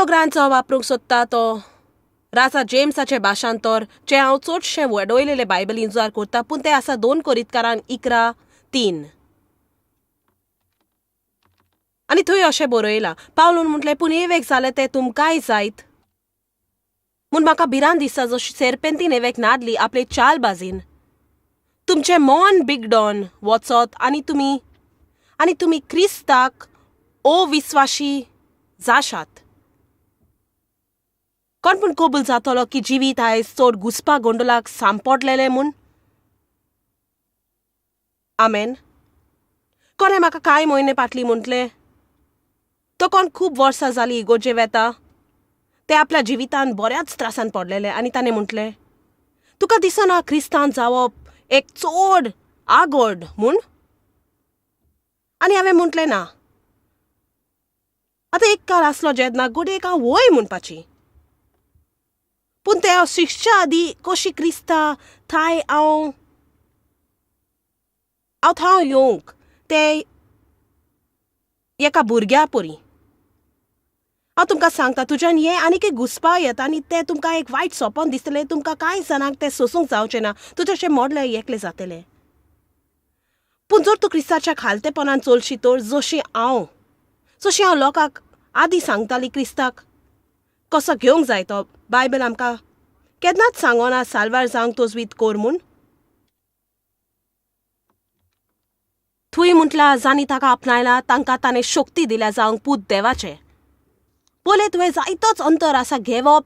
ग्रांचो वापरूंक सोदता तो राजा जेम्साचे भाशांतर जे हांव चडशें वडवयलेले बायबलींतुजार करता, पूण तें आसा 2 कोरिंथकारांक 11:3. आनी थंय अशें बरयलां, पावलून म्हटलें, पूण येवेक जालें तें तुमकांय जायत म्हूण म्हाका भिरांत दिसता, जशी सेर्पेंतीन येवेक नाडली आपले चालबाजीन. तुमचें मन बिगडोन वचत आनी तुमी क्रिस्ताक अविस्वाशी जाशात. कोण पूण कबूल जातलो की जिवीत आयज चड घुसपा गोंडलाक सांपडलेलें म्हूण? आमेन. कोणें म्हाका कांय म्हयने फाटलीं म्हटलें, तो कोण खूब वर्सां जालीं इगोर्जे वेता, ते आपल्या जिवितान बऱ्याच त्रासान पडलेले, आनी ताणें म्हटलें, तुका दिसना क्रिस्तांव जावप एक चड आगोड म्हूण? आनी हांवें म्हटलें, ना. आतां एक काळ आसलो जेन्ना गोडयेक हांव वय म्हणपाची, पूण ते शिक्षा आदी कशी क्रिस्ता थंय हांव थंय येवंक ते एका भुरग्या परी. हांव तुमकां सांगता, तुज्यान हें आनीक एक घुसपा येता आनी तें तुमकां एक वायट सोपन दिसतलें, तुमकां कांय जाणांक तें सोसूंक जावचें ना, तुजें अशें मोडलें एकलें जातलें. पूण जर तूं क्रिस्ताच्या खालतेपणान चलशी तर जशी हांव लोकांक आदी सांगताली क्रिस्ताक कसो घेवंक जाय तो, बायबल आमकां केन्नाच सांगोना साल्वार जावंक तोजवीत कोर म्हूण. थंय म्हटलां, जांणी ताका आपणायला तांकां ताणें शक्ती दिल्या जावंक पूत देवाचे. पळय, तुवें जायतोच अंतर आसा घेवप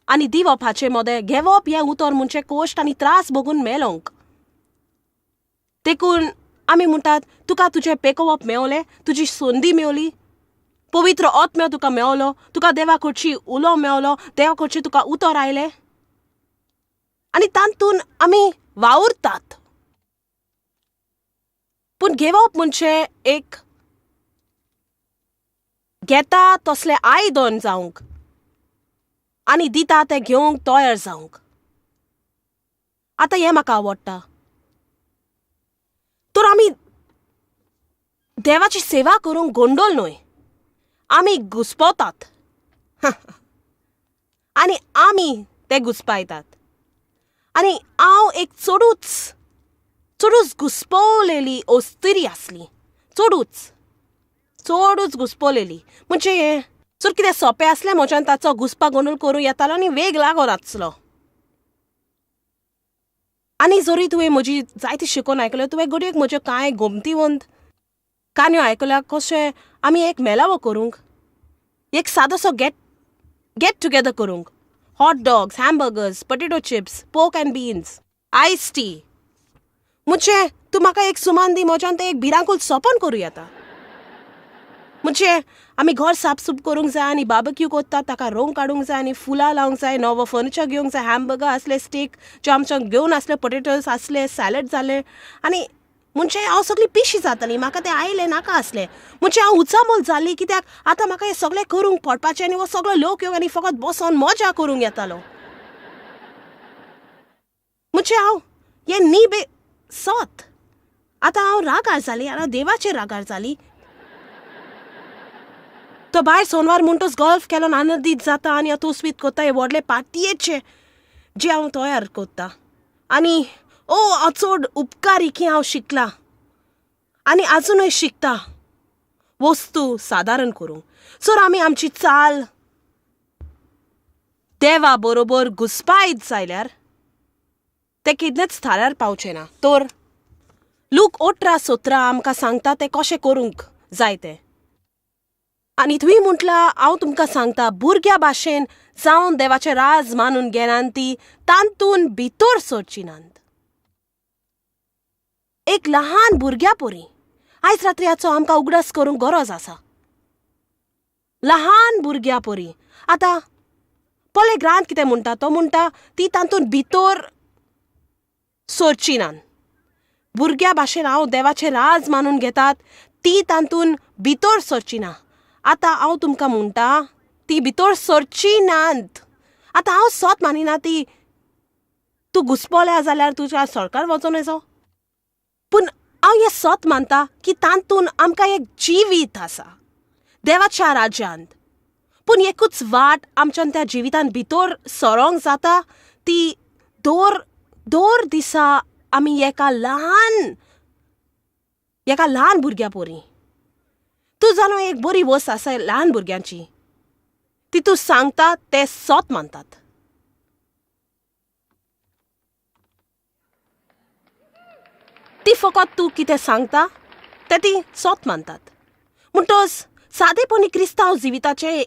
आनी दिवप हाचे मदें. घेवप हें उतर म्हणजे कश्ट आनी त्रास भोगून मेलोंक. देखून आमी म्हणटात, तुका तुजें पेकोवप मेवलें, तुजी संदी मेवली, पवित्र आत्म्यो तुका मेवलो, तुका देवा कडची उलो मेवलो, देवा कडचें तुका उतर आयलें, आनी तांतून आमी वावुरतात. पूण घेवप म्हणजे एक घेता तसलें आयदन जावंक आनी दिता तें घेवंक तयार जावंक. आतां हें म्हाका आवडटा. तर आमी देवाची सेवा करूंक गोंडोल न्हय, आमी घुसपतात आनी आमी ते घुसपायतात. आनी हांव एक चडूच घुसपवलेली ओस्तिरी आसली, चडूच घुसपवलेली. म्हणजे हें जर कितें सोंपें आसलें म्हज्यान ताचो घुसपा गोंडोल करूं येतालो आनी वेग लागो नासलो. आनी जरी तुवें म्हजी जायती शिकोवन आयकल्यो, तुवें घडयेक म्हज्यो कांय गमतीवंत काणयो आयकल्या, कशें आमी एक मेलावो करूंक, एक सादोसो गेट टुगेदर करूंक, hot dogs, hamburgers, potato chips, pork and beans, ice tea. म्हणजे तूं म्हाका एक सुमान दी, म्हज्यान तें एक भिरांकूल सोपन करूं येता. म्हणजे आमी घर साफसूफ करूंक जाय आनी बार्बेक्यू करतात ताका रंग काडूंक जाय आनी फुलां लावंक जाय, नवो फर्निचर घेवंक जाय, हॅमबर्गर आसले, स्टेक जे आमच्यान घेवन आसले, पोटेटोज आसले, सॅलड जालें, आनी म्हणजे हांव सगळी पिशी जाताली, म्हाका तें आयलें नाका आसलें. म्हणजे हांव उचामोल जाल्ली, कित्याक आतां म्हाका हें सगळें करूंक पडपाचें आनी हो सगळो लोक येवंक आनी फकत बसोन मजा करूंक येतालो. म्हणजे हांव हें न्ही सत. आतां हांव रागार जाली, हांव देवाचेर रागार जाली. तो भायर सोनवार म्हणटच गॉल्फ खेळून आनंदीत जाता आनी तोस्वीत करता हे व्हडले पार्टयेचे जे हांव तयार करता. आनी हांव चड उपकारी की हांव शिकलां आनी आजुनूय शिकता वस्तू सादारण करूंक. सर आमी आमची चाल देवा बरोबर घुसपायत जाल्यार ते केन्नाच थाऱ्यार पावचें ना. तर लूक 18:17 आमकां सांगता तें कशें करूंक जाय तें. आनी थंय म्हटलां, हांव तुमकां सांगता, भुरग्या भाशेन जावन देवाचें राज मानून घेनात ती तांतून भितर सरची नात. एक ल्हान भुरग्या परी आयज रात्री हाचो आमकां उगडास करूंक गरज आसा. ल्हान भुरग्या परी. आतां पळय ग्रांत कितें म्हणटा, तो म्हणटा ती तांतून भितर सरची नात. भुरग्या भाशेन हांव देवाचें राज मानून घेतात ती तांतून भितर सरची ना. आतां हांव तुमकां म्हणटा ती भितर सरची नात. आतां हांव सत मानिना ती तूं घुसपल्या जाल्यार तुज्या सरकार वचून येजो, पूण हांव हें सत मानता की तांतून आमकां एक जिवीत आसा देवाच्या राज्यांत. पूण एकूच वाट आमच्यान त्या जिवितान भितर सरोंक जाता ती दर दिसा आमी एका ल्हान भुरग्या पोरी. तूं जाणो एक बरी वस्त आसा ल्हान भुरग्यांची, ती तूं सांगता ते सोत मानतात. ती फकत तूं कितें सांगता ते ती सोत मानतात. म्हणटोच सादेपणी क्रिस्तांव जिविताचे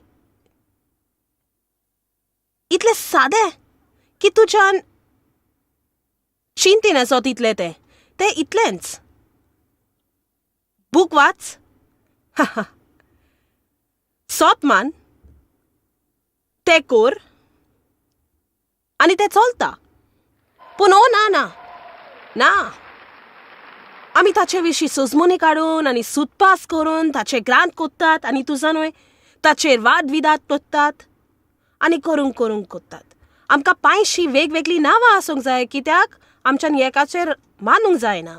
इतले सादे की तुज्यान चिंती नसो तितले ते इतलेंच. बूक वाच, सोत मान, ते कोर आनी ते चलता. पूण ओ ना आमी ताचे विशीं सोजमोनी काडून आनी सुतपास करून ताचे ग्रांत कोत्तात आनी तूं जाणोय ताचेर वादविदाद कोत्तात आनी करूंक कोत्तात. आमकां पांयशीं वेगवेगळी नांवां आसूंक जाय कित्याक आमच्यान एकाचेर मानूंक जायना.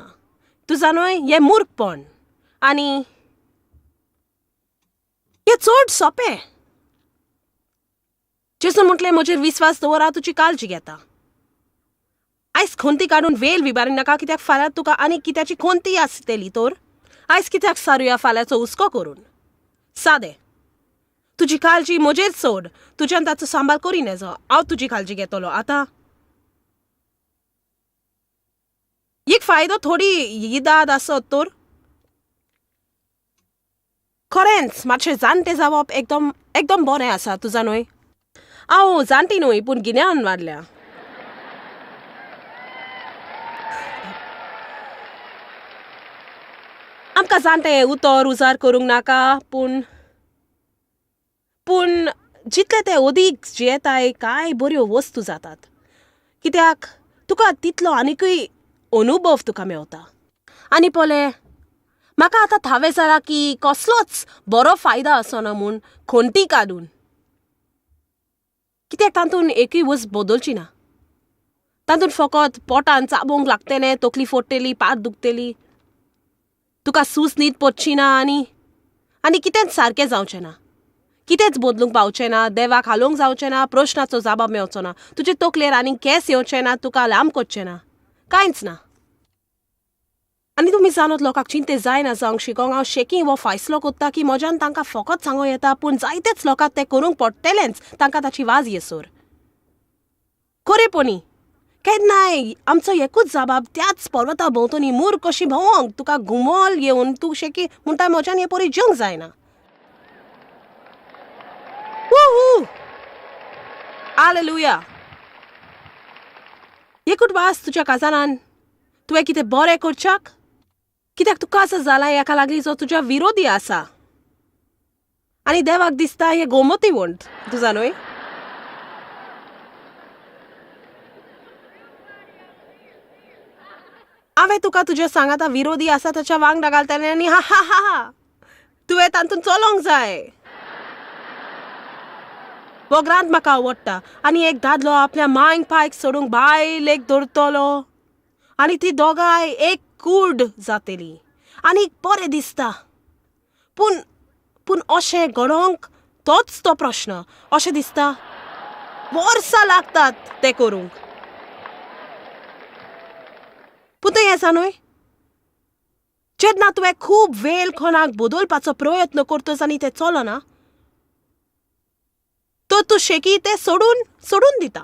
तूं जाणोय हें मूर्खपण आनी हें चड सोंपें. जेसून म्हटलें म्हजेर विस्वास दवर, हांव तुजी काळजी घेता. आयज खोंती काडून वेल विबारी नाका कित्याक फाल्यां तुका आनी कित्याची खोंती आसतली तर. आयज कित्याक सारुया फाल्यांचो हुस्को करून. सादें, तुजी काळजी म्हजेर सोड. तुज्यान ताचो सांबाळ करी नजो. हांव तुजी काळजी घेतलो. आतां एक फायदो थोडी येदाद आसत तर खरेंच मातशें जाणटें जावप एकदम बरें आसा. तूं जाणोय हांव जाणटी न्हय पूण गिन्यान वाडल्या. आमकां जाणटे उजार करूंक नाका पूण जितले ते अदीक जियेताय कांय बऱ्यो वस्तू जातात कित्याक तुका तितलो आनिकूय अनुभव तुका मेवता. आनी पोले म्हाका आतां थावे जाला की कसलोच बरो फायदा आसना म्हूण खोंटी काडून, कित्याक तातूंत एकूय वस्त बदलची ना. तातूंत फकत पोटान चाबोंक लागतलें, तकली फोडटली, पाट दुखतली, तुका सूस न्हीद पडची ना आनी कितेंच सारकें जावचें ना. कितेंच बदलूंक पावचें ना, देवाक हालोवंक जावचें ना, प्रश्नाचो जाबाब मेळचो ना, तुजे तकलेर आनी केंस येवचे ना, तुका लांब कोचचें ना, कांयच ना. आनी तुमी जाणत लोकांक चिंते जायना जावंक शिकोंक हांव शेकी हो फैसलो कोत्ता की म्हज्यान तांकां फकत सांगूं येता पूण जायतेच लोकांक तें करूंक पडटलेंच तांकां ताची वाज येसोर. खरेपणी केन्नाय आमचो एकूच जाबाब त्याच पर्वता भोंवतणी मूर कशी भोंवंक, तुका घुमोल येवन तूं शेकी म्हणटा म्हज्यान हे परी जेवंक जायना. हालेलुया. एकूच वास तुज्या काजारान तुवें कितें बरें करच्याक, कित्याक तुका असो जाला एका लागली जो तुज्या विरोधी आसा आनी देवाक दिसता हे गोमती वंट. तूं जाणोय हांवें तुका तुज्या सांगाता विरोधी आसा ताच्या वांगडा घालतलें आनी हा तुवें तातूंत चलोंक जाय. हो ग्रांत म्हाका आवडटा. आनी एक दादलो आपल्या मांयक पायक सोडूंक बायलेक धरतलो आनी ती दोगांय एक कूड जातली आनी बरें दिसता. पूण अशें घडोवंक तोच तो प्रश्न. अशें दिसता वर्सां लागतात तें करूंक. पूण तें हें जाणूय जेन्ना तुवें खूब वेळ कोणाक बदलपाचो प्रयत्न करतस आनी तें चलना तो तूं शेकी तें सोडून दिता.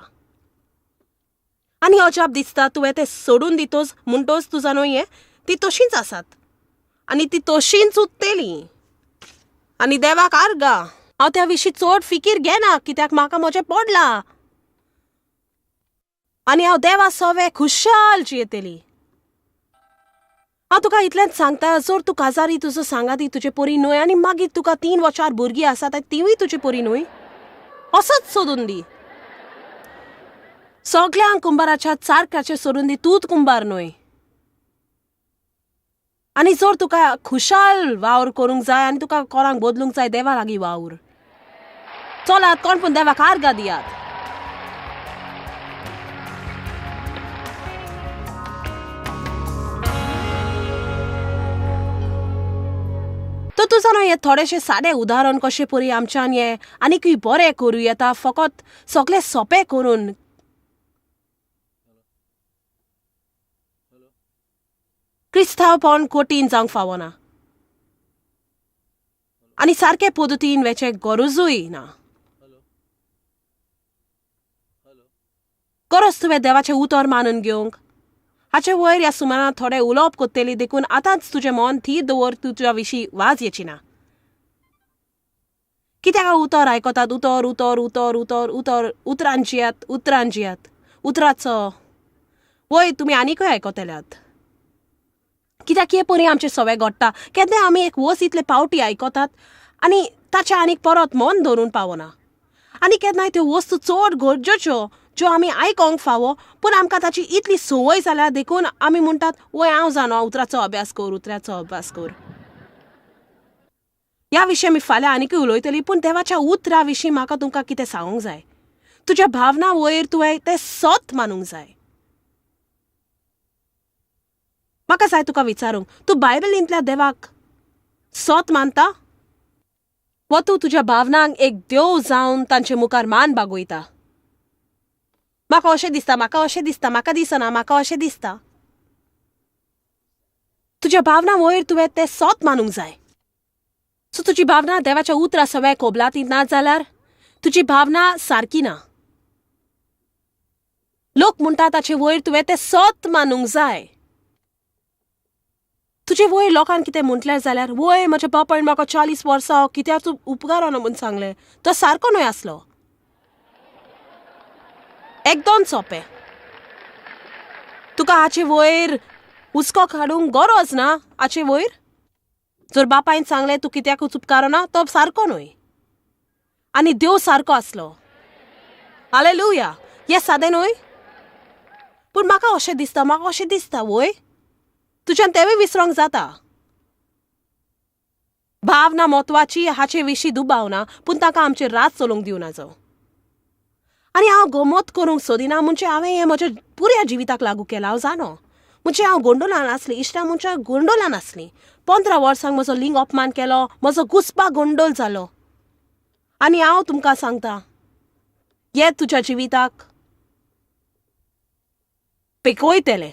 आनी अजाप दिसता तुवें तें सोडून दितोस म्हणटोच तूं जाणूय हें ती तशींच आसात आनी ती तशींच उरतली. आनी देवाक आर्गा हांव त्या विशीं चड फिकीर घेना कित्याक म्हाका म्हजें पडलां आनी हांव देवा सवें खुशाल जियेतली. हांव तुका इतलेंच सांगता, जर तूं काजारी तुजो सांगाती तुजे परी न्हय आनी मागीर तुका 3 वा 4 भुरगीं आसात तिवूय तुजे परी न्हय, असोच सोदून दी. सगळ्यांक कुंभाराच्या चारक्याचें सोडून दी, तूंच कुंभार न्हय. आनी जर तुका खुशाल वावर करूंक जाय आनी तुका कोणाक बदलूंक जाय देवा लागीं वावर. चलात कोण पूण देवाक आर्गां दियात. तो तुझं न्हय हे थोडेशे सादे उदाहरण कशें परी आमच्यान हे आनीकूय बरें करूं येता फकत सगळें सोंपें करून क्रिस्तांवपण कठीण जावंक फावना आनी सारके पद्दतीन वेचे गरजूय ना. गरज तुवें देवाचें उतर मानून घेवंक. हाचे वयर ह्या सुमारान थोडे उलोवप कोत्तेली देखून आतांच तुजें मन थीर दवर तुज्या विशीं वाज येची ना. कित्याक उतर आयकतात उतर उतर उतर उतर उतर उतरांजियात उतराचो वय तुमी आनीकूय आयकतल्यात. कित्याक हे परी आमचे सवय घडटा केन्ना आमी एक वस इतले पावटी आयकतात आनी ताचे आनीक परत मन धरून पावना. आनी केन्नाय त्यो वस्तू चड गरजेच्यो ज्यो आमी आयकोंक फावो पूण आमकां ताची इतली संवय जाल्या देखून आमी म्हणटात वय हांव जाणा उतराचो अभ्यास कर. ह्या विशीं आमी फाल्यां आनीकूय उलयतलीं पूण देवाच्या उतरा विशीं म्हाका तुमकां कितें सांगूंक जाय. तुज्या भावना वयर तुवें तें सत मानूंक जाय. म्हाका जाय तुका विचारूंक तूं बायबलींतल्या देवाक सत मानता वा तूं तुज्या भावनांक एक देव जावन तांचे मुखार मान बागयता. म्हाका अशें दिसता म्हाका दिसना म्हाका अशें दिसता. तुज्या भावना वयर तुवें तें सत मानूंक जाय. सो तुजी भावना देवाच्या उतरा सवय कोबलाती ना जाल्यार तुजी भावना सारकी ना. लोक म्हणटा ताचे वयर तुवें तें सत मानूंक जाय. तुजे वयर लोकांन कितें म्हटल्यार जाल्यार वय म्हज्या बापायन म्हाका 40 वर्सां कित्याक उपकाराना म्हूण सांगलें तो सारको न्हय आसलो. एकदम सोंपें. तुका हाचे वयर हुस्को काडूंक गरज ना. हाचे वयर जर बापायन सांगलें तूं कित्याकूच उपकारना तो सारको न्हय आनी देव सारको आसलो. हालेलुया. हें सादें न्हय पूण म्हाका अशें दिसता वय तुज्यान तेवूय विसरोंक जाता. भावना म्हत्वाची हाचे विशीं दुबाव ना पूण ताका आमचेर रात चलोवंक दिवना जावं. आनी हांव गमत करूंक सोदिना म्हणजे हांवें हें म्हज्या पुऱ्या जिविताक लागू केलां. हांव जाणो म्हणजे हांव गोंडोलान आसली इश्टां म्हणजे गोंडोलान आसली. 15 वर्सांक म्हजो लिंग अपमान केलो. म्हजो घुसपा गोंडोल जालो. आनी हांव तुमकां सांगता हें तुज्या जिविताक पेकवयतलें.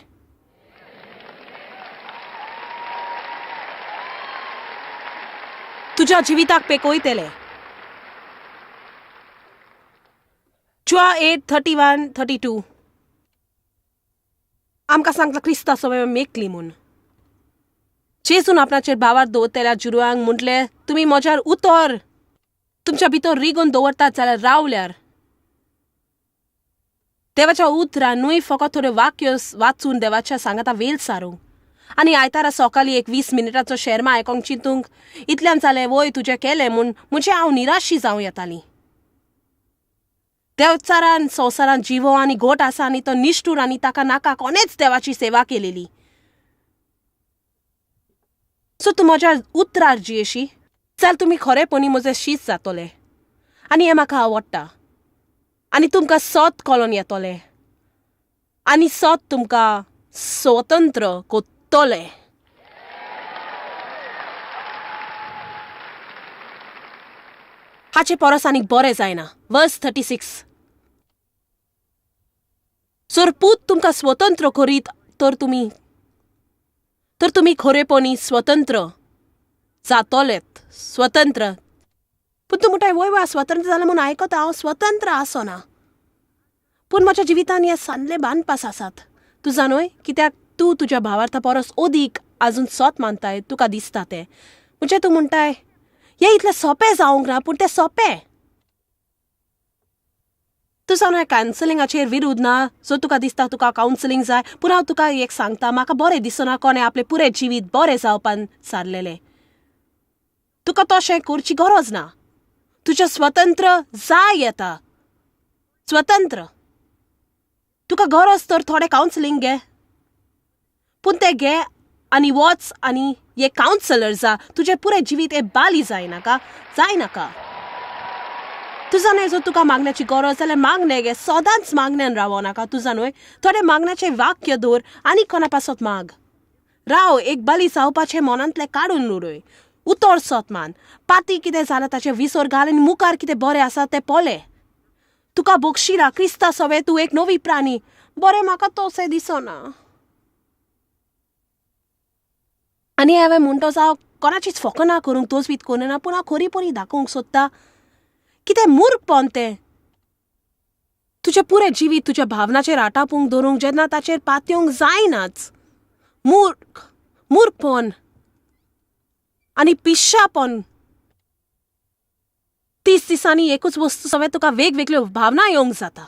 तुज्या जिविताक पेकवयतलें. Joel 8:31-32 आमकां सांगता क्रिस्ता सवय मेकली म्हूण. जेजून आपणाचेर भावार दवरतल्या जुरवांक म्हटलें तुमी म्हज्यार उतर तुमच्या भितर रिगून दवरतात जाल्यार रावल्यार. देवाच्या उतरान न्हय फकत थोडे वाक्य वाचून देवाच्या सांगाता वेल सारूंक आनी आयतारा सकाळीं एक 20 मिनिटाचो शर्मा आयकोंक चिंतूंक इतल्यान जालें वय तुजें केलें म्हूण म्हणजे हांव निराशी जावं येतालीं. देवचारान संवसारान जिवो आनी घोट आसा आनी तो निश्ठूर आनी ताका नाका कोणेच देवाची सेवा केलेली. सो तूं म्हज्या उतरार जियेशी जाल्यार तुमी खरेपणी म्हजें शीत जातलें आनी हें म्हाका आवडटा. आनी तुमकां सत कळोन येतलें आनी सत तुमकां स्वतंत्र कोत्तलें. हाचे परस आनीक बरें जायना. वर्स 36 जर पूत तुमकां स्वतंत्र करीत तर तुमी खरेपणी स्वतंत्र जातलेत. स्वतंत्र पूण तूं म्हणटाय वय वय स्वतंत्र जालें म्हूण आयकता हांव स्वतंत्र आसना पूण म्हज्या जिवितान हे सांदले बानपास आसात. तूं जाणय कित्याक तूं तुज्या भावार्था परस ओदीक आजून सत मानताय तुका दिसता तें म्हणजे तूं म्हणटाय हें इतलें सोंपें जावंक ना पूण तें सोंपें. तूं जाणा कावन्सिलिंगाचेर विरूध ना. सो तुका दिसता तुका कावन्सिलींग जाय पूण हांव तुका एक सांगता म्हाका बरें दिसना कोणें आपलें पुरें जिवीत बरें जावपान सारलेलें. तुका तशें करची गरज ना. तुजें स्वतंत्र जाय येता. स्वतंत्र तुका गरज तर थोडें कावन्सिलींग घे पूण तें घे आनी वच आनी हे कावन्सलर जा. तुजें पुरें जिवीत हे बाली जायनाका. तूं जाणा जर तुका मागण्याची गरज जाल्यार मागणें घे. सदांच मागण्यान रावो नाका. तूं जाणय थोडे मागण्याचें वाक्य दवर आनी कोणा पासत माग. राव एक बाली जावपाचें मनांतलें काडून उडय. उतर सतमान पाती कितें जालां ताचें विसर घाल आनी मुखार कितें बरें आसा तें पळय. तुका बक्षिला क्रिस्ता सवे तूं एक नवी प्राणी. बरें म्हाका तोशें दिसना. आनी हांवें म्हणटा जावं कोणाचीच फकाणां करूंक तोजवीत करना, पूण हांव खरी परी दाखोवंक सोदता कितें मूर्खपण तें. तुजें पुरें जिवीत तुज्या भावनाचेर आटापूंक धरूंक जेन्ना ताचेर पातयोंक जायनाच. मूर्खपण आनी पिश्यापण. 30 दिसांनी एकूच वस्तू सवे तुका वेगवेगळ्यो भावना येवंक जाता.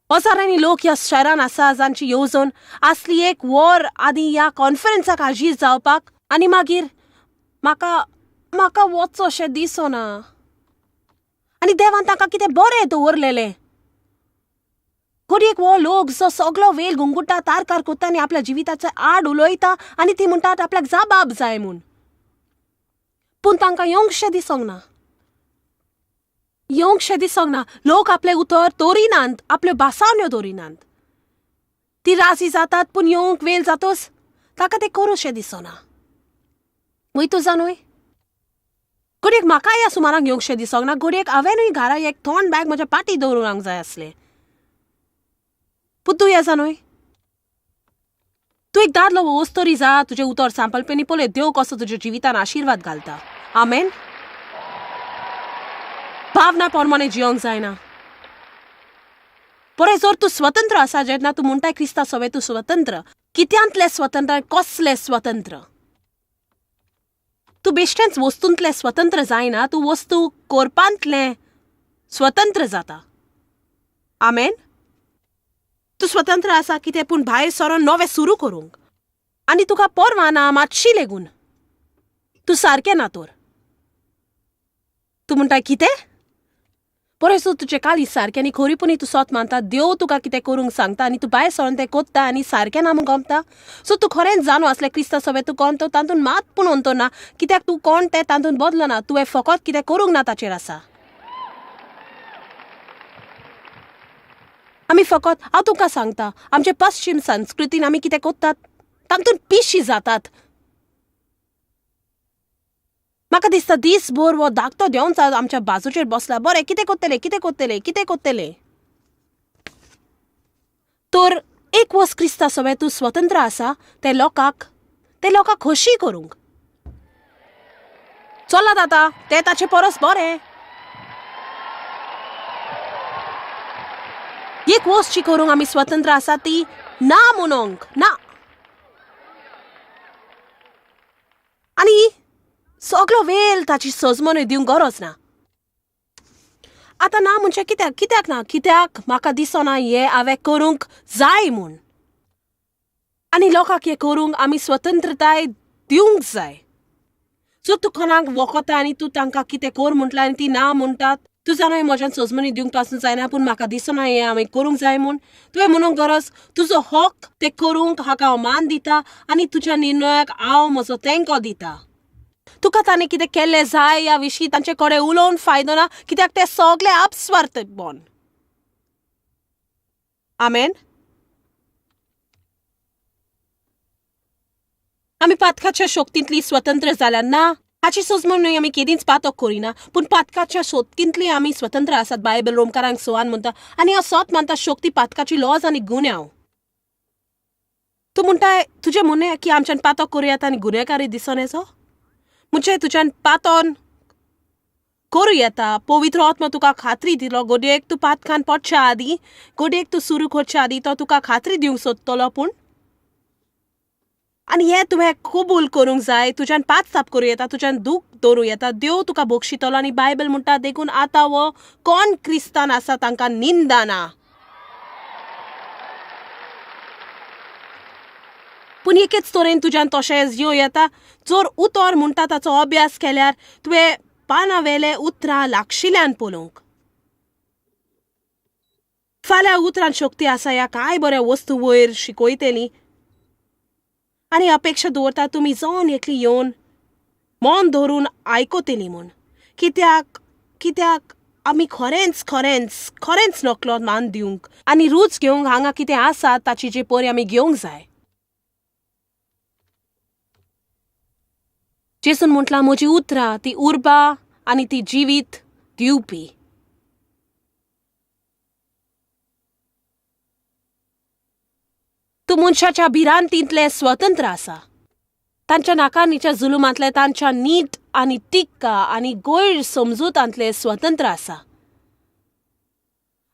हजारांनी लोक ह्या शहरान आसा जांची येवजण असली एक वर आदी ह्या कॉन्फरन्साक हाजीर जावपाक, आनी मागीर म्हाका वचचोशें दिसना. आनी देवान तांकां कितें बरें दवरलेलें. घडयेक वो लोक जो सगळो वेळ गुंगुटा तारकार कोत्ता आनी आपल्या जिविताचे आड उलयता आनी ती म्हणटात आपल्याक जबाब जाय म्हूण. पूण तांकां येवंकशें दिसोंक ना. लोक आपले उतर दवरिनात, आपल्यो भासावण्यो दवरिनात. ती राजी जातात पूण येवंक वेळ जातोच ताका तें करूशें दिसना. वयतू जाणूय घडयेक म्हाका ह्या सुमाराक येवंकशें दिसोंक ना. घडयेक हांवेनूय घरा एक थंड बॅग म्हज्या पाटी दवरूंक जाय आसलें. पूण तूं हें जाणूय तूं एक दादलो वस्तोरी जा तुजें उतर सांपलपणी पळय देव कसो तुज्या जिवितान आशिर्वाद घालता. आमेन. भावना पोरमाणे जियोंक जायना. बरें जर तूं स्वतंत्र आसा जेन्ना तूं म्हणटाय क्रिस्ता सवे तूं स्वतंत्र, कित्यांतलें स्वतंत्र, कसलें स्वतंत्र? तूं बेश्टेंच वस्तूंतलें स्वतंत्र जायना, तूं वस्तू करपांतलें स्वतंत्र जाता. आमेन. तूं स्वतंत्र आसा कितें पूण भायर सरोन नवें सुरू करूंक. आनी तुका परवा ना मातशी लेगून तूं सारकें ना तर. तूं म्हणटाय कितें? बरें सो तुजें काळी सारकें आनी खरीपणी तूं सोत मानता देव तुका कितें करूंक सांगता आनी तूं भायर सरोन तें कोत्ता आनी सारकें ना म्हूण गमता. सो तूं खरेंच जाणू आसलें क्रिस्ता सवे तूं कोण तो तातूंत मात पूण अंतर ना. कित्याक तूं कोण तें तातूंत बदलो ना. तुवें फकत कितें करूंक ना ताचेर आसा. आमी फकत हांव तुका सांगता आमचे पश्चिम संस्कृतीन आमी कितें कोत्तात तातूंत पिशी जातात. म्हाका दिसता दीसभर वो धाकटो देंवचा आमच्या बाजूचेर बसला. बरें कितें कोत्तेले तर एक वस क्रिस्ता सवे तूं स्वतंत्र आसा ते लोकांक खोशी करूंक. चलात आतां तें ताचे परस बरें. एक वस्त करूंक आमी स्वतंत्र आसा ती ना म्हणूंक ना. आनी सगळो वेळ ताची सजमोनूय दिवंक गरज ना. आतां ना म्हणजे कित्याक ना? कित्याक म्हाका दिसना हें हांवें करूंक जाय म्हूण. आनी लोकांक हें करूंक आमी स्वतंत्रताय दिवंक जाय. जर तूं कोणाक वखता आनी तूं तांकां कितें कर म्हटलें आनी ती ना म्हणटात, तूं जाणाय म्हज्यान सजमनी दिवंक पासून जायना पूण म्हाका दिसना हें हांवें करूंक जाय म्हूण. तुवें म्हणूंक गरज तुजो हक तें करूंक हाका हांव मान दिता आनी तुज्या निर्णयाक हांव म्हजो तेंको दिता. तुका ताणें कितें केल्लें जाय ह्या विशीं तांचे कडेन उलोवन फायदो ना. कित्याक ते सगळे आपस्वार्थपण. आमेन. आमी पातकाच्या शक्तींतली स्वतंत्र जाल्यार ना हाची सजमणी आमी केदींच पातक करिना. पूण पातकाच्या शक्तींतली आमी स्वतंत्र आसात. बायबल रोमकारांक 6 म्हणटा आनी हांव 7 मानता शक्ती पातकाची लॉज आनी गुन्यांव. तूं म्हणटाय तुजें म्हणणें की आमच्यान पातक करूं येता आनी गुन्हेगारी दिसून येचो. म्हणजे तुज्यान पातोन करूं येता. पवित्र आत्मा तुका खात्री दिलो. गोडयेक तूं पातकान पडच्या आदी गोडयेक तूं सुरू करच्या आदी तो तुका खात्री दिवंक सोदतलो. पूण आनी हें तुवें कबूल करूंक जाय. तुज्यान पातसाप करूं येता. तुज्यान दूख दवरूं येता. देव तुका बक्षितलो. आनी बायबल म्हणटा देखून आतां वो कोण क्रिस्तान आसा तांकां निंदा ना. पूण एकेच तरेन तुज्यान तशें यो येता. जर उतर म्हणटा ताचो अभ्यास केल्यार तुवें पानावेले उतरां लागशिल्ल्यान पळोवंक. फाल्यां उतरान शक्ती आसा ह्या कांय बऱ्या वस्तू वयर शिकयतली आनी अपेक्षा दवरता तुमी जावन एकली येवन मन धरून आयकतली म्हूण. कित्याक आमी खरेंच नकलो मान दिवंक आनी रूच घेवंक हांगा कितें आसा ताची जे परी आमी घेवंक जाय. जेसून म्हटला म्हजी उतरां ती उर्बा आनी ती जिवीत दिवपी. तूं मनशाच्या भिरांतींतले स्वतंत्र आसा. तांच्या नाकारणीच्या जुलुमांतले तांच्या नीट आनी टिक्का आनी गैर समजुतांतले स्वतंत्र आसा.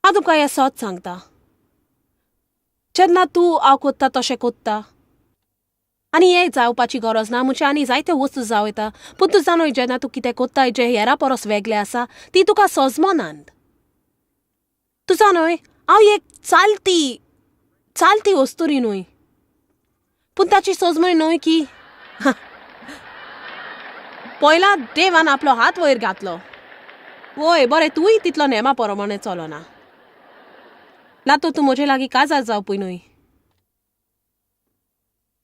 हांव तुका हें सत सांगता, जेन्ना तूं हांव कोत्ता तशें कोत्ता आनी हें जावपाची गरज ना, म्हणजे आनी जायत्यो वस्तू जावं येता, पूण तूं जाणय जेन्ना तूं कितें कोत्ताय जें हेरा परस वेगळें आसा ती तुका सजमनांत. तूं जाणय हांव एक चालती वस्तुरी न्हय, पूण ताची सजमणी न्हय की पयला देवान आपलो हात वयर घातलो. वय बरें, तूंय तितलो नेमा प्रमाणे चलना ना, तो तूं म्हजे लागीं काजार जावपी न्हय.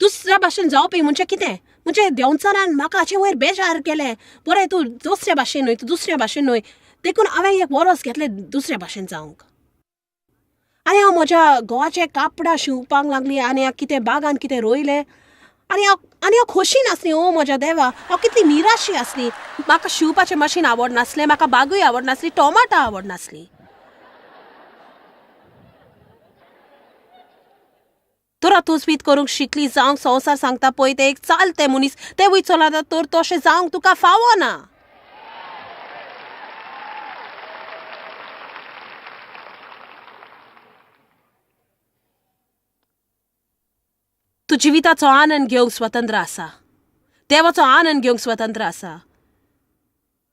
दुसऱ्या भाशेन जावपी म्हणजे कितें, म्हणजे देंवचारान म्हाका हाचे वयर बेजार केलें. बरें, तूं दुसऱ्या भाशेन न्हय, तूं दुसऱ्या भाशेन न्हय, देखून हांवें एक वरस घेतलें दुसऱ्या भाशेन जावंक. आनी हांव म्हज्या घोवाचे कापडां शिंवपाक लागली आनी हांव कितें बागान कितें रोयलें आनी हांव खोशी नासली. ओ म्हज्या देवा, हांव कितली निराशी आसली. म्हाका शिंवपाचें मशीन आवड नासलें, म्हाका बागूय आवड नासली, टोमाटां आवड नासली. तोरा तुजवीत करूंक शिकली जावंक संवसार सांगता पळय ते एक चालते मनीस तेवूय चलता तर तशें जावंक तुका फावना. तूं जिविताचो आनंद घेवंक स्वतंत्र आसा, देवाचो आनंद घेवंक स्वतंत्र आसा,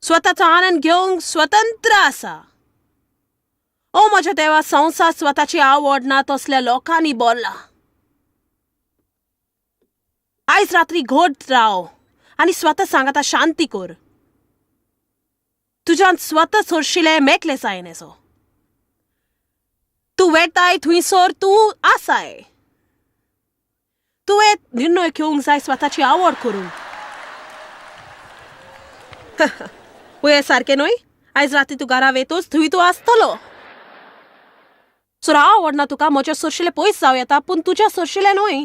स्वताचो आनंद घेवंक स्वतंत्र आसा. ओ म्हज्या देवा, संवसार स्वताची आवड ना तसल्या लोकांनी बोरला. आयज रात्री घट राव आनी स्वता सांगाता शांती कर. तुज्यान स्वता सोडशिले मेकले जायनेचो. तूं वेताय थंयसर तूं आसाय. तुवें निर्णय घेवंक जाय स्वताची आवड करूंक. वय सारकें न्हय, आयज रात्री तूं घरा वेतोच थंय तूं आसतलो. सो हांव आवडना तुका म्हजे सोडशिले पयस जावं येता, पूण तुज्या सोडशिले न्हय.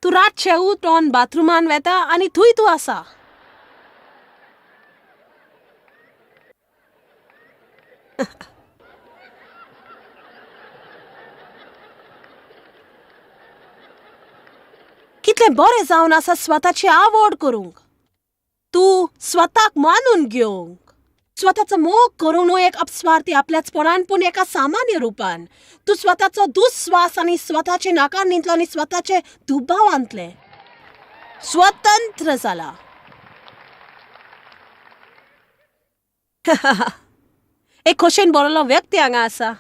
तूं रातचें उठोन बाथरुमान वेता आनी थंय तूं आसा. कितलें बरें जावन आसा स्वताची आवड करूंक. तूं स्वताक मानून घेवंक, स्वताचो मोग करूंक न्हय एक अपस्वार्थी आपल्याचपणान, पूण एका सामान्य रुपान. तूं स्वताचो दुस्वास आनी स्वताचे नाकारणींतलो आनी स्वताचे दुबावांतले स्वतंत्र जाला. एक खोशेन बरलो व्यक्ती हांगा आसा.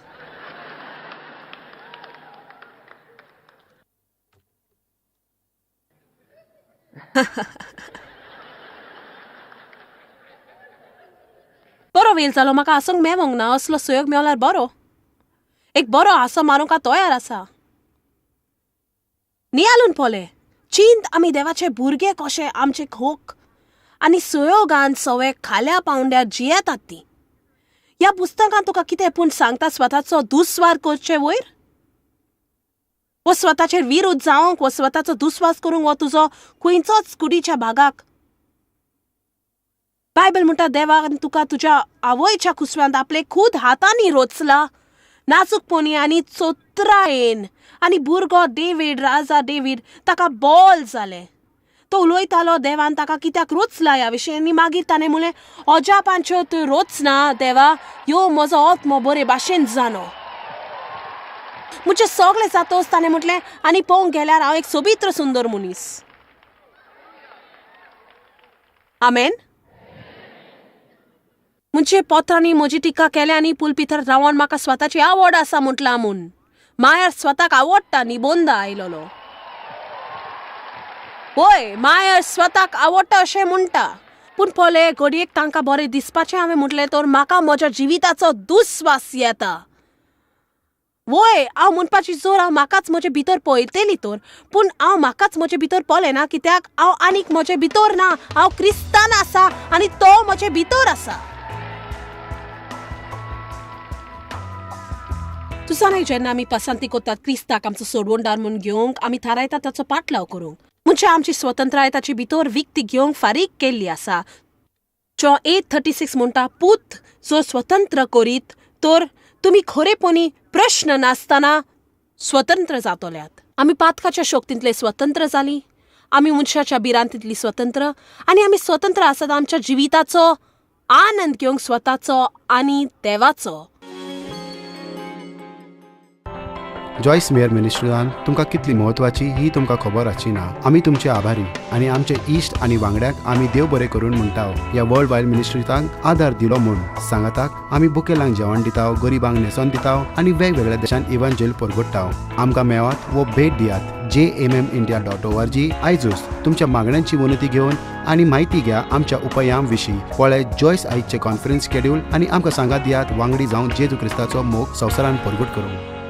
बरो वेळ जालो, म्हाका हांसूंक मेवंक ना. असलो सहयोग मेवल्यार बरो. एक बरो हांसो मारूंक तयार आसा. नियालून पोले चिंत आमी देवाचे भुरगे कशे आमचे खोक आनी सहयोगान सवय खाल्या पावंड्यार जियेतात ती. ह्या पुस्तकान तुका कितें पूण सांगता स्वताचो दुस्वार करचे वयर, वो स्वताचेर विरोध जावंक, वो स्वताचो दुस्वास करूंक, वो तुजो खंयचोच कुडीच्या भागाक. बायबल म्हणटा देवान तुका तुज्या आवयच्या कुसव्यांत आपले खूद हातांनी रोचला, नाजूकपणी आनी चोत्रायेन. आनी भुरगो डेवीड, राजा डेवीड, ताका बोल जाले. तो उलयतालो देवान ताका कित्याक रोचला ह्या विशयी. आनी मागीर ताणें म्हणलें, अजापांच्यो तूं रोचना देवा, ह्यो म्हजो आत्मो बरे भाशेन जाणो. म्हणजे सगळें जातोच ताणें म्हटलें, आनी पळोवंक गेल्यार हांव एक सोबित्र सुंदर मनीस. आमेन. म्हणजे पोत्रांनी म्हजी टिका केल्या आनी पुलपितर रावन म्हाका स्वताची आवड आसा म्हटलां म्हूण. मायार स्वताक आवडटा निबोंदा आयलोलो. होय, मायार स्वताक आवडटा अशें म्हणटा. पूण पोले घडयेक तांकां बरें दिसपाचें हांवें म्हटलें तर म्हाका म्हज्या जिविताचो दुस्वास येता. वय, हांव म्हणपाची जोर हांव म्हाकाच म्हजे भितर पळयतली तर, पूण हांव म्हाकाच म्हजे भितर पळयलें ना, कित्याक हांव आनीक म्हजे भितर ना. हांव क्रिस्तान आसा आनी तो म्हजे भितर आसा. तुसा न्हय, जेन्ना आमी पसंती करतात क्रिस्ताक आमचो सोडवणदार म्हूण घेवंक, आमी थारायतात ताचो पाटलाव करूंक. म्हणजे आमच्या आमची स्वतंत्राय ताची भितर विकती घेवंक फारीक केल्ली आसा. 8:36 म्हणटा पूत जो स्वतंत्र करीत तर तुमी खरेपणी प्रश्न नासतना स्वतंत्र जातल्यात. आमी पातकाच्या शक्तींतले स्वतंत्र जालीं, आमी मनशाच्या भिरांतींतली स्वतंत्र, आनी आमी स्वतंत्र आसात आमच्या जिविताचो आनंद घेवंक स्वताचो आनी देवाचो. जॉयस मेयर मिनिस्ट्रीजान तुमकां कितली म्हत्वाची ही तुमकां खबर आसची ना. आमी तुमचे आभारी आनी आमचे इश्ट आनी वांगड्याक आमी देव बरें करून म्हणटाव. ह्या वर्ल्ड वायड मिनिस्ट्रीजांक आदार दिलो म्हूण सांगाताक आमी बुकेलांक जेवण दिताव, गरिबांक न्हेसोन दिताव आनी वेगवेगळ्या देशांत इव्हँजल परगटाव. आमकां मेळात वो भेट दियात jmmindia.org. आयजूच तुमच्या मागण्यांची विनंती घेवन आनी म्हायती घ्या आमच्या उपायां विशीं. पळय जॉयस आयजचे कॉन्फरन्स शेड्यूल आनी आमकां सांगात दियात वांगडी जावन जेजू क्रिस्ताचो मोग संवसारान परगट करूंक.